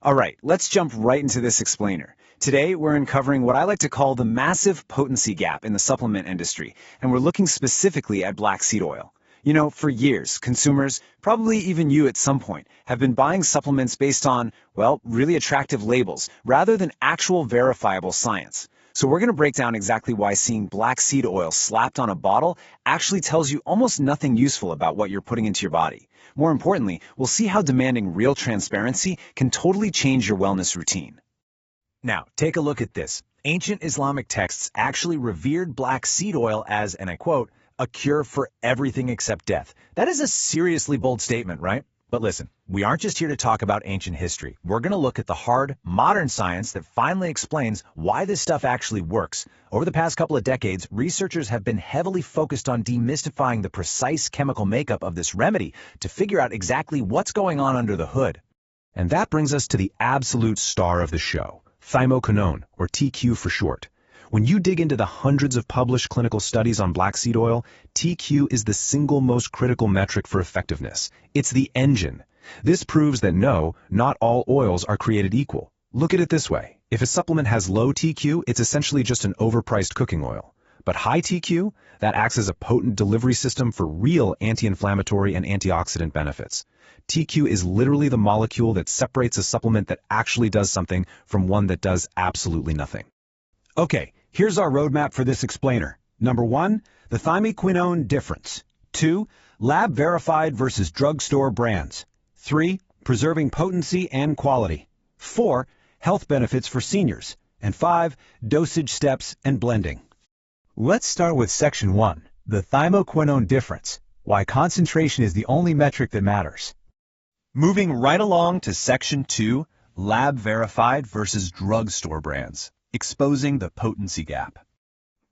All right, let's jump right into this explainer. Today, we're uncovering what I like to call the massive potency gap in the supplement industry, and we're looking specifically at black seed oil. You know, for years, consumers, probably even you at some point, have been buying supplements based on, well, really attractive labels, rather than actual verifiable science. So we're going to break down exactly why seeing black seed oil slapped on a bottle actually tells you almost nothing useful about what you're putting into your body. More importantly, we'll see how demanding real transparency can totally change your wellness routine. Now, take a look at this. Ancient Islamic texts actually revered black seed oil as, and I quote, a cure for everything except death. That is a seriously bold statement, right? But listen, we aren't just here to talk about ancient history. We're going to look at the hard, modern science that finally explains why this stuff actually works. Over the past couple of decades, researchers have been heavily focused on demystifying the precise chemical makeup of this remedy to figure out exactly what's going on under the hood. And that brings us to the absolute star of the show, Thymoquinone, or TQ for short. When you dig into the hundreds of published clinical studies on black seed oil, TQ is the single most critical metric for effectiveness. It's the engine. This proves that no, not all oils are created equal. Look at it this way. If a supplement has low TQ, it's essentially just an overpriced cooking oil. But high TQ, that acts as a potent delivery system for real anti-inflammatory and antioxidant benefits. TQ is literally the molecule that separates a supplement that actually does something from one that does absolutely nothing. Okay, here's our roadmap for this explainer. Number 1, the Thymoquinone difference. 2, lab verified versus drugstore brands. 3, preserving potency and quality. 4, health benefits for seniors. And 5, dosage steps and blending. Let's start with section 1, the Thymoquinone difference, why concentration is the only metric that matters. Moving right along to section 2, lab verified versus drugstore brands, exposing the potency gap.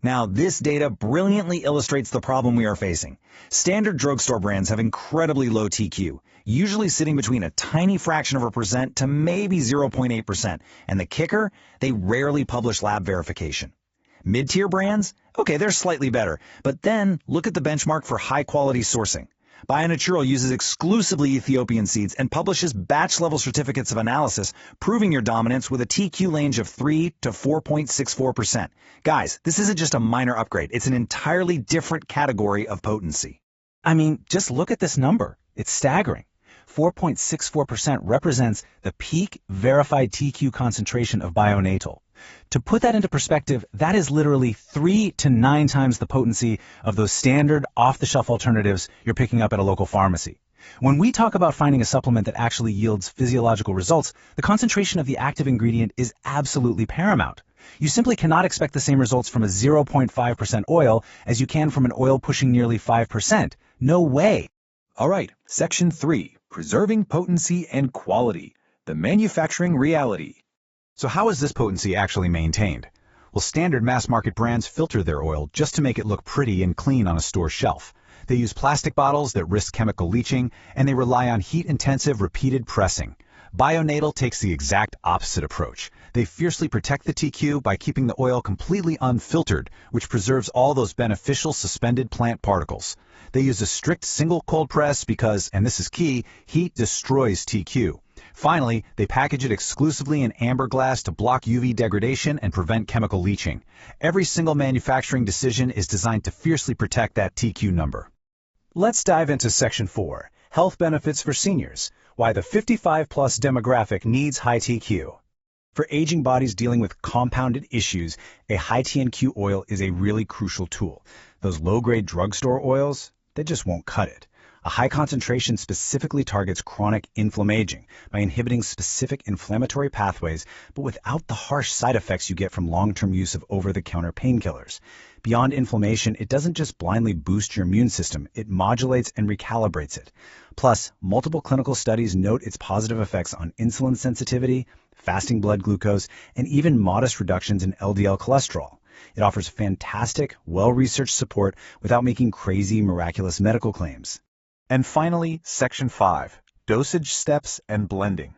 Now, this data brilliantly illustrates the problem we are facing. Standard drugstore brands have incredibly low TQ, usually sitting between a tiny fraction of a percent to maybe 0.8%. And the kicker? They rarely publish lab verification. Mid-tier brands? Okay, they're slightly better. But then, look at the benchmark for high-quality sourcing. BioNatal uses exclusively Ethiopian seeds and publishes batch-level certificates of analysis, proving your dominance with a TQ range of 3 to 4.64%. Guys, this isn't just a minor upgrade. It's an entirely different category of potency. I mean, just look at this number. It's staggering. 4.64% represents the peak verified TQ concentration of BioNatal. To put that into perspective, that is literally 3 to 9 times the potency of those standard off-the-shelf alternatives you're picking up at a local pharmacy. When we talk about finding a supplement that actually yields physiological results, the concentration of the active ingredient is absolutely paramount. You simply cannot expect the same results from a 0.5% oil as you can from an oil pushing nearly 5%. No way. All right, section 3, preserving potency and quality, the manufacturing reality. So how is this potency actually maintained? Well, standard mass-market brands filter their oil just to make it look pretty and clean on a store shelf. They use plastic bottles that risk chemical leaching, and they rely on heat-intensive repeated pressing. BioNatal takes the exact opposite approach. They fiercely protect the TQ by keeping the oil completely unfiltered, which preserves all those beneficial suspended plant particles. They use a strict single cold press because, and this is key, heat destroys TQ. Finally, they package it exclusively in amber glass to block UV degradation and prevent chemical leaching. Every single manufacturing decision is designed to fiercely protect that TQ number. Let's dive into section 4, health benefits for seniors, why the 55-plus demographic needs high TQ. For aging bodies dealing with compounded issues, a high TNQ oil is a really crucial tool. Those low-grade drugstore oils, they just won't cut it. A high concentration specifically targets chronic inflammation by inhibiting specific inflammatory pathways, but without the harsh side effects you get from long-term use of over-the-counter painkillers. Beyond inflammation, it doesn't just blindly boost your immune system, it modulates and recalibrates it. Plus, multiple clinical studies note its positive effects on insulin sensitivity, fasting blood glucose, and even modest reductions in LDL cholesterol. It offers fantastic, well-researched support without making crazy, miraculous medical claims. And finally, section 5, dosage steps and blending,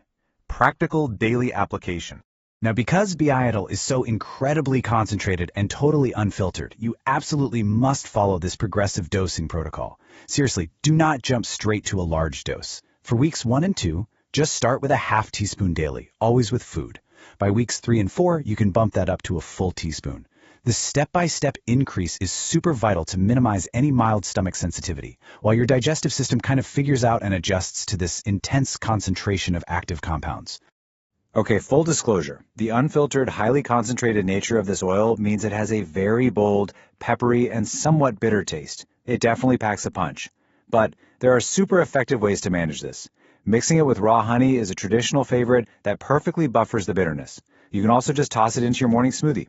practical daily application. Now, because BioNatal is so incredibly concentrated and totally unfiltered, you absolutely must follow this progressive dosing protocol. Seriously, do not jump straight to a large dose. For weeks 1 and 2, Just start with a half teaspoon daily, always with food. By weeks 3 and 4, you can bump that up to a full teaspoon. The step-by-step increase is super vital to minimize any mild stomach sensitivity, while your digestive system kind of figures out and adjusts to this intense concentration of active compounds. Okay, full disclosure. The unfiltered, highly concentrated nature of this oil means it has a very bold, peppery, and somewhat bitter taste. It definitely packs a punch. But there are super effective ways to manage this. Mixing it with raw honey is a traditional favorite that perfectly buffers the bitterness. You can also just toss it into your morning smoothie.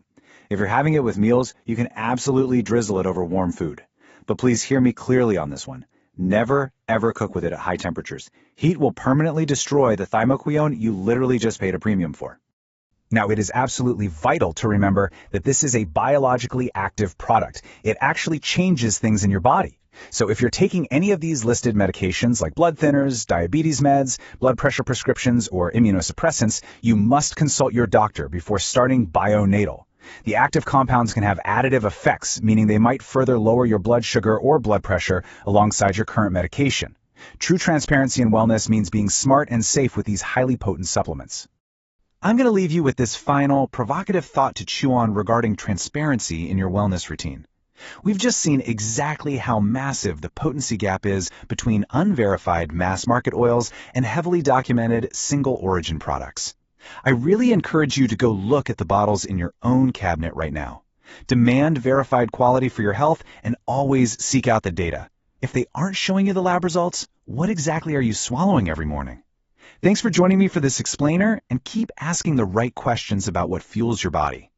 If you're having it with meals, you can absolutely drizzle it over warm food. But please hear me clearly on this one. Never, ever cook with it at high temperatures. Heat will permanently destroy the thymoquinone you literally just paid a premium for. Now, it is absolutely vital to remember that this is a biologically active product. It actually changes things in your body. So if you're taking any of these listed medications like blood thinners, diabetes meds, blood pressure prescriptions, or immunosuppressants, you must consult your doctor before starting BioNatal. The active compounds can have additive effects, meaning they might further lower your blood sugar or blood pressure alongside your current medication. True transparency and wellness means being smart and safe with these highly potent supplements. I'm going to leave you with this final, provocative thought to chew on regarding transparency in your wellness routine. We've just seen exactly how massive the potency gap is between unverified mass-market oils and heavily documented single-origin products. I really encourage you to go look at the bottles in your own cabinet right now. Demand verified quality for your health and always seek out the data. If they aren't showing you the lab results, what exactly are you swallowing every morning? Thanks for joining me for this explainer, and keep asking the right questions about what fuels your body.